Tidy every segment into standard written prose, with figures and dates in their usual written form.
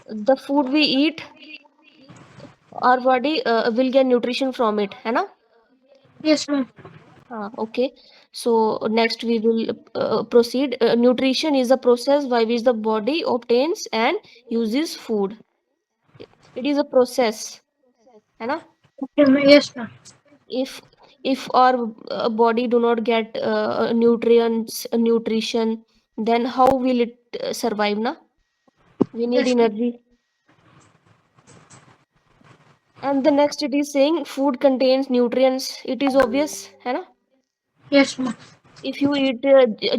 The food we eat, our body will get nutrition from it, है ना? Yes, ma'am. Okay. So next we will proceed. Nutrition is a process by which the body obtains and uses food. It is a process, है ना? Okay, yes, ma'am. If our body do not get nutrients, nutrition, then how will it survive, na? We need Yes, ma'am. energy. And the next it is saying food contains nutrients. It is obvious, है ना? Yes, ma'am. If you eat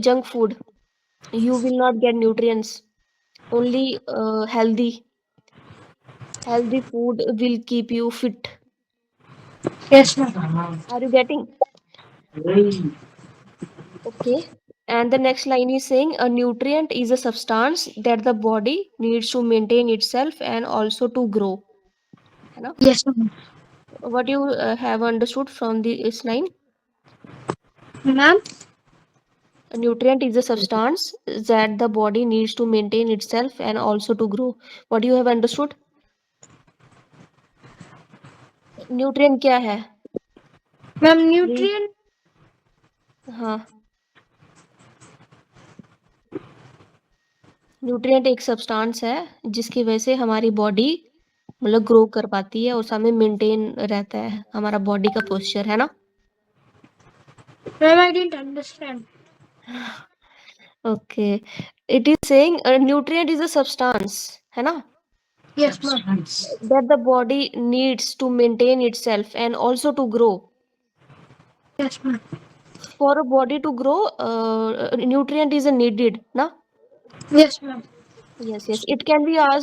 junk food, you will not get nutrients. Only healthy food will keep you fit. Yes, ma'am. Are you getting? Okay. And the next line is saying a nutrient is a substance that the body needs to maintain itself and also to grow. है ना? Yes, ma'am. What you have understood from this line? Ma'am. A nutrient is a substance that the body needs to maintain itself and also to grow. What you have understood? Nutrient क्या है? Ma'am, nutrient. हाँ, nutrient एक substance है जिसकी वजह से हमारी body मतलब ग्रो कर पाती है और साथ में मेंटेन रहता है हमारा बॉडी का पोस्चर, है ना? Ma'am, I didn't understand. Okay, it is saying nutrient is a substance, है ना? Yes, ma'am. That the body needs to maintain itself and also to grow. Yes, ma'am. For a body to grow, nutrient is needed, na? Yes, ma'am. Yes, it can be asked